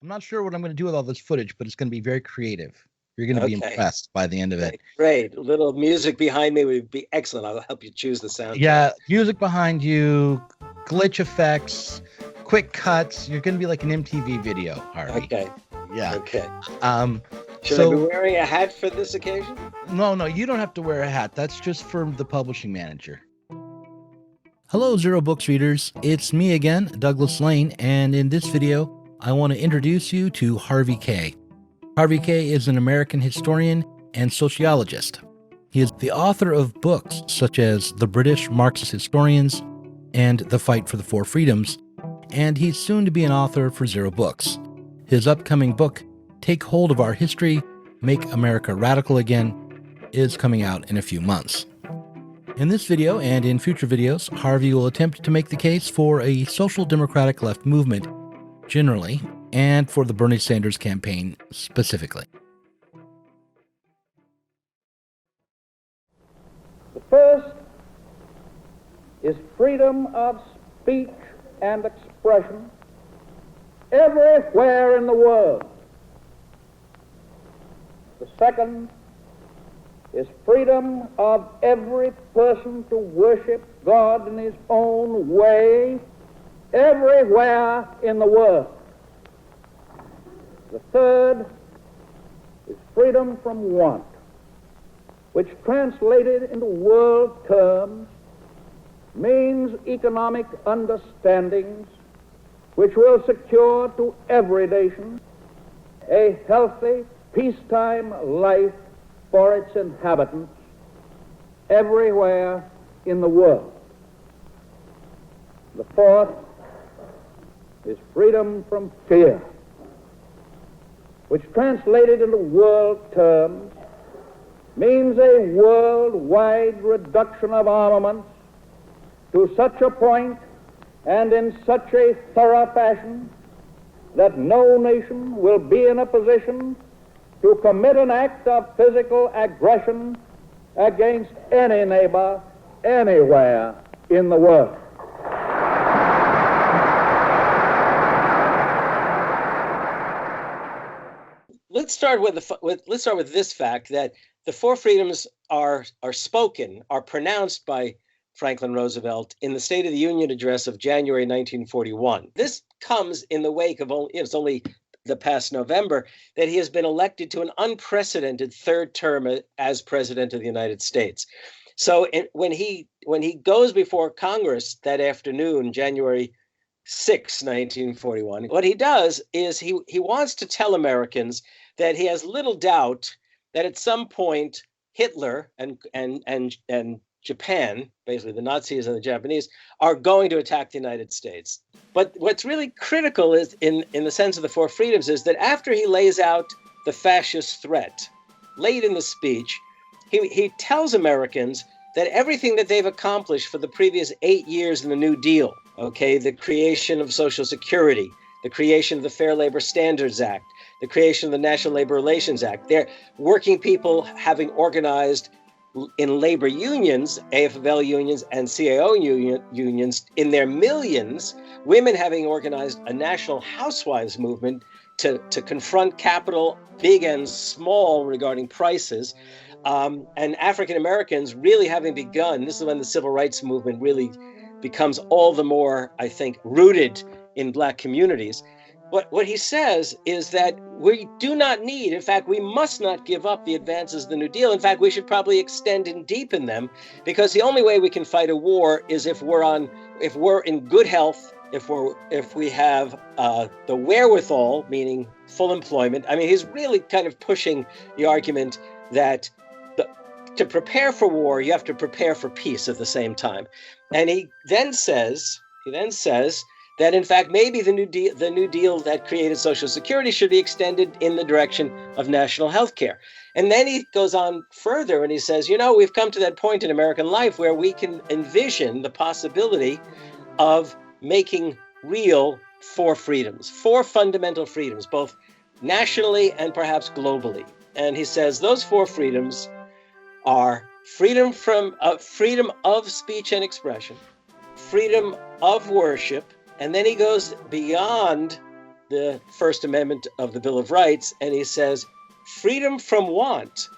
I'm not sure what I'm going to do with all this footage, but it's going to be very creative. You're going to be Okay. impressed by the end of it. Great. A little music behind me would be excellent. I'll help you choose the soundtrack. Yeah, music behind you, glitch effects, quick cuts. You're going to be like an MTV video, Harvey. Okay. Yeah. Okay. Should I be wearing a hat for this occasion? No, you don't have to wear a hat. That's just for the publishing manager. Hello, Zer0 Books readers. It's me again, Douglas Lane, and in this video, I want to introduce you to Harvey Kaye. Harvey Kaye is an American historian and sociologist. He is the author of books such as The British Marxist Historians and The Fight for the Four Freedoms, and he's soon to be an author for Zer0 Books. His upcoming book, Take Hold of Our History, Make America Radical Again, is coming out in a few months. In this video and in future videos, Harvey will attempt to make the case for a social democratic left movement generally, and for the Bernie Sanders campaign specifically. The first is freedom of speech and expression everywhere in the world. The second is freedom of every person to worship God in his own way everywhere in the world. The third is freedom from want, which translated into world terms means economic understandings which will secure to every nation a healthy, peacetime life for its inhabitants everywhere in the world. The fourth is freedom from fear, which translated into world terms means a worldwide reduction of armaments to such a point and in such a thorough fashion that no nation will be in a position to commit an act of physical aggression against any neighbor anywhere in the world. Let's start with this fact that the four freedoms are pronounced by Franklin Roosevelt in the State of the Union address of January 1941. This comes in the wake of it's only the past November that he has been elected to an unprecedented third term as president of the United States. So when he goes before Congress that afternoon, January 6, 1941, what he does is he wants to tell Americans that he has little doubt that at some point Hitler and Japan, basically the Nazis and the Japanese, are going to attack the United States. But what's really critical is in the sense of the four freedoms is that after he lays out the fascist threat, late in the speech, he tells Americans that everything that they've accomplished for the previous 8 years in the New Deal, okay, the creation of Social Security, the creation of the Fair Labor Standards Act, the creation of the National Labor Relations Act, they're working people having organized in labor unions, AFL unions and CAO unions in their millions, women having organized a national housewives movement to confront capital, big and small, regarding prices, and African Americans really having begun. This is when the civil rights movement really becomes all the more, I think, rooted in Black communities. What he says is that we do not need, in fact, we must not give up the advances of the New Deal. In fact, we should probably extend and deepen them, because the only way we can fight a war is if we're in good health, if we have the wherewithal, meaning full employment. I mean, he's really kind of pushing the argument that to prepare for war, you have to prepare for peace at the same time. And he then says that in fact maybe the New Deal that created Social Security should be extended in the direction of national health care. And then he goes on further and he says, we've come to that point in American life where we can envision the possibility of making real four freedoms, four fundamental freedoms, both nationally and perhaps globally. And he says those four freedoms are freedom of speech and expression, freedom of worship, and then he goes beyond the First Amendment of the Bill of Rights, and he says, freedom from want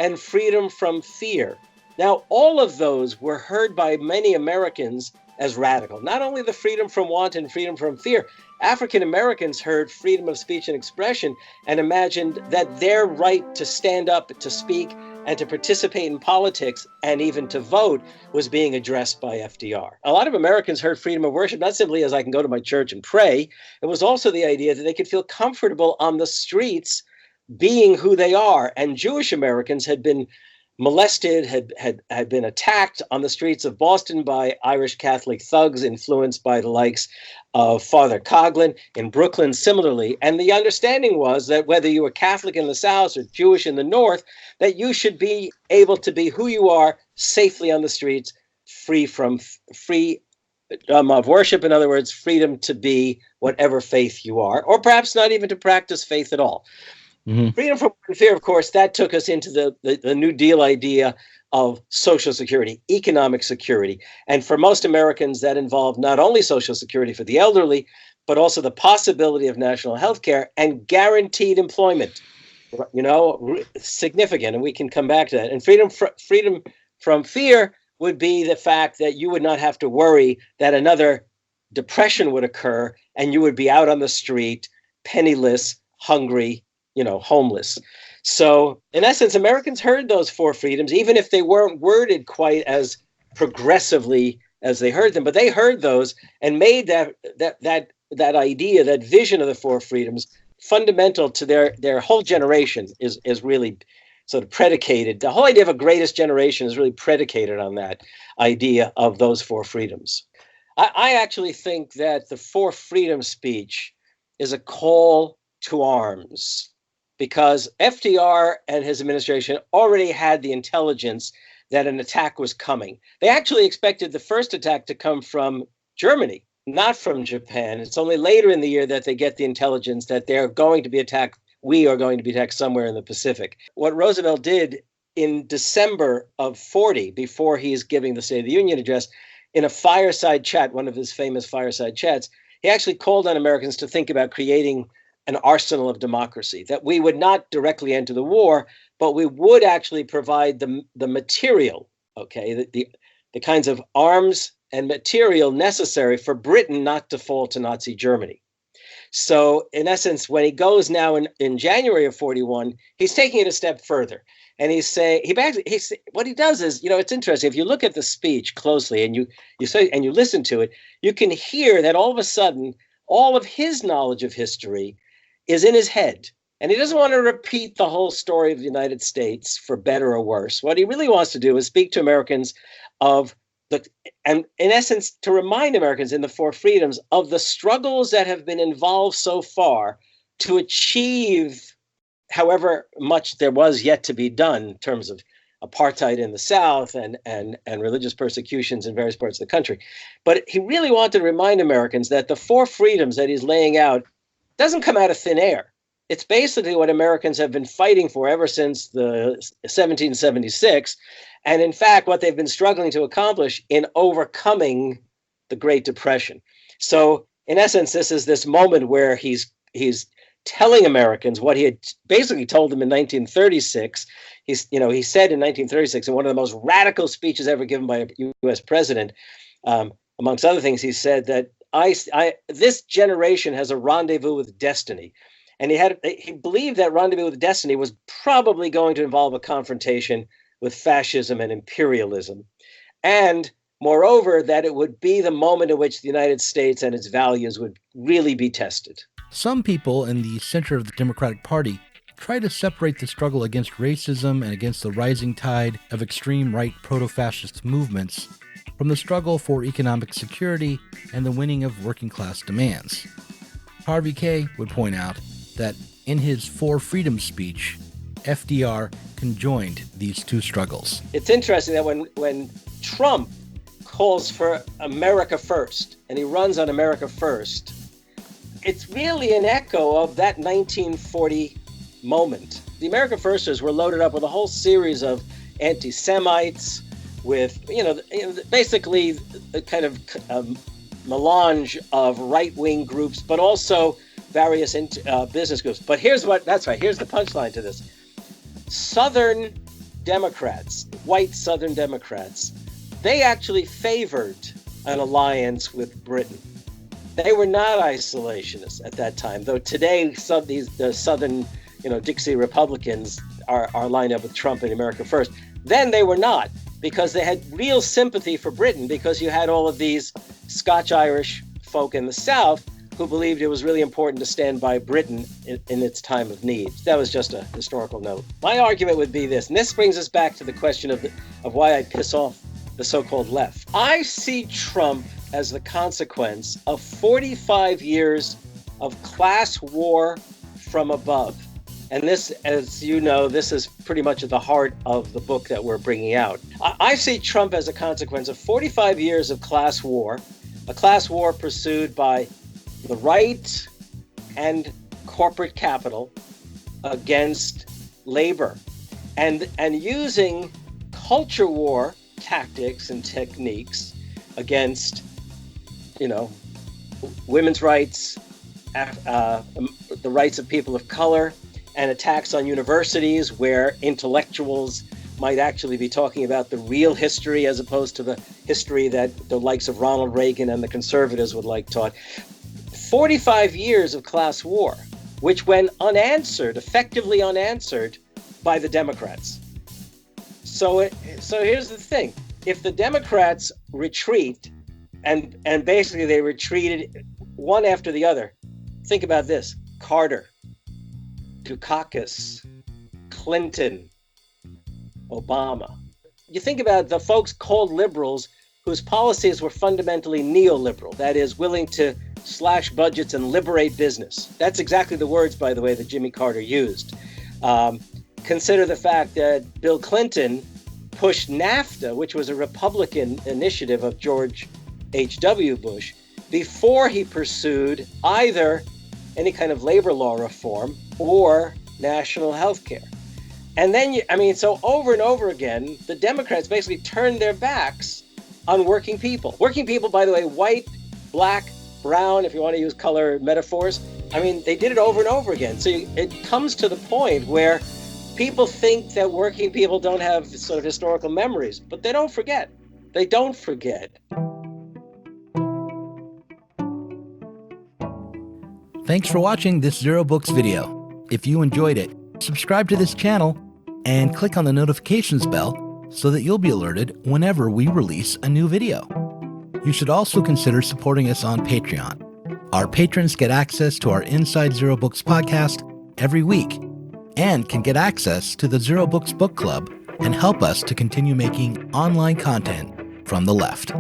and freedom from fear. Now, all of those were heard by many Americans as radical. Not only the freedom from want and freedom from fear, African Americans heard freedom of speech and expression and imagined that their right to stand up, to speak, and to participate in politics and even to vote was being addressed by FDR. A lot of Americans heard freedom of worship not simply as I can go to my church and pray. It was also the idea that they could feel comfortable on the streets being who they are. And Jewish Americans had been molested, had been attacked on the streets of Boston by Irish Catholic thugs influenced by the likes of Father Coughlin, in Brooklyn similarly. And the understanding was that whether you were Catholic in the South or Jewish in the North, that you should be able to be who you are safely on the streets, free of worship. In other words, freedom to be whatever faith you are, or perhaps not even to practice faith at all. Mm-hmm. Freedom from fear, of course, that took us into the New Deal idea of Social Security, economic security. And for most Americans, that involved not only Social Security for the elderly, but also the possibility of national health care and guaranteed employment, significant. And we can come back to that. And freedom from fear would be the fact that you would not have to worry that another depression would occur and you would be out on the street, penniless, hungry, homeless. So in essence, Americans heard those four freedoms, even if they weren't worded quite as progressively as they heard them, but they heard those and made that idea, that vision of the four freedoms fundamental to their whole generation is really sort of predicated. The whole idea of a greatest generation is really predicated on that idea of those four freedoms. I actually think that the four freedom speech is a call to arms, because FDR and his administration already had the intelligence that an attack was coming. They actually expected the first attack to come from Germany, not from Japan. It's only later in the year that they get the intelligence that they're going to be attacked. We are going to be attacked somewhere in the Pacific. What Roosevelt did in December of 40, before he's giving the State of the Union address, in a fireside chat, one of his famous fireside chats, he actually called on Americans to think about creating an arsenal of democracy, that we would not directly enter the war, but we would actually provide the material, the kinds of arms and material necessary for Britain not to fall to Nazi Germany. So in essence, when he goes now in January of 41, he's taking it a step further. And what he does is, it's interesting. If you look at the speech closely and you listen to it, you can hear that all of a sudden, all of his knowledge of history is in his head. And he doesn't want to repeat the whole story of the United States for better or worse. What he really wants to do is speak to Americans and in essence, to remind Americans in the four freedoms of the struggles that have been involved so far to achieve however much there was yet to be done in terms of apartheid in the South and religious persecutions in various parts of the country. But he really wanted to remind Americans that the four freedoms that he's laying out doesn't come out of thin air. It's basically what Americans have been fighting for ever since the 1776. And in fact, what they've been struggling to accomplish in overcoming the Great Depression. So in essence, this is this moment where he's telling Americans what he had basically told them in 1936. He said in 1936, in one of the most radical speeches ever given by a U.S. president, amongst other things, he said that this generation has a rendezvous with destiny. And he believed that rendezvous with destiny was probably going to involve a confrontation with fascism and imperialism. And moreover, that it would be the moment in which the United States and its values would really be tested. Some people in the center of the Democratic Party try to separate the struggle against racism and against the rising tide of extreme right proto-fascist movements from the struggle for economic security and the winning of working class demands. Harvey Kaye would point out that in his Four Freedoms speech, FDR conjoined these two struggles. It's interesting that when Trump calls for America First and he runs on America First, it's really an echo of that 1940 moment. The America Firsters were loaded up with a whole series of anti-Semites, with basically a kind of melange of right-wing groups, but also various business groups. But here's the punchline to this. Southern Democrats, white Southern Democrats, they actually favored an alliance with Britain. They were not isolationists at that time, though today the Southern, Dixie Republicans are lined up with Trump and America First. Then they were not, because they had real sympathy for Britain, because you had all of these Scotch-Irish folk in the South who believed it was really important to stand by Britain in its time of need. That was just a historical note. My argument would be this, and this brings us back to the question of why I piss off the so-called left. I see Trump as the consequence of 45 years of class war from above. And this, as you know, this is pretty much at the heart of the book that we're bringing out. I see Trump as a consequence of 45 years of class war, a class war pursued by the right and corporate capital against labor, and using culture war tactics and techniques against, women's rights, the rights of people of color, and attacks on universities where intellectuals might actually be talking about the real history as opposed to the history that the likes of Ronald Reagan and the conservatives would like taught. 45 years of class war, which went unanswered, effectively unanswered by the Democrats. So here's the thing. If the Democrats retreat, and basically they retreated one after the other, think about this: Carter, Dukakis, Clinton, Obama. You think about the folks called liberals whose policies were fundamentally neoliberal, that is, willing to slash budgets and liberate business. That's exactly the words, by the way, that Jimmy Carter used. Consider the fact that Bill Clinton pushed NAFTA, which was a Republican initiative of George H.W. Bush, before he pursued either any kind of labor law reform or national health care. And then, so over and over again, the Democrats basically turned their backs on working people. Working people, by the way, white, black, brown, if you want to use color metaphors. They did it over and over again. So it comes to the point where people think that working people don't have sort of historical memories, but they don't forget. They don't forget. Thanks for watching this Zer0 Books video. If you enjoyed it, subscribe to this channel and click on the notifications bell so that you'll be alerted whenever we release a new video. You should also consider supporting us on Patreon. Our patrons get access to our Inside Zer0 Books podcast every week and can get access to the Zer0 Books book club and help us to continue making online content from the left.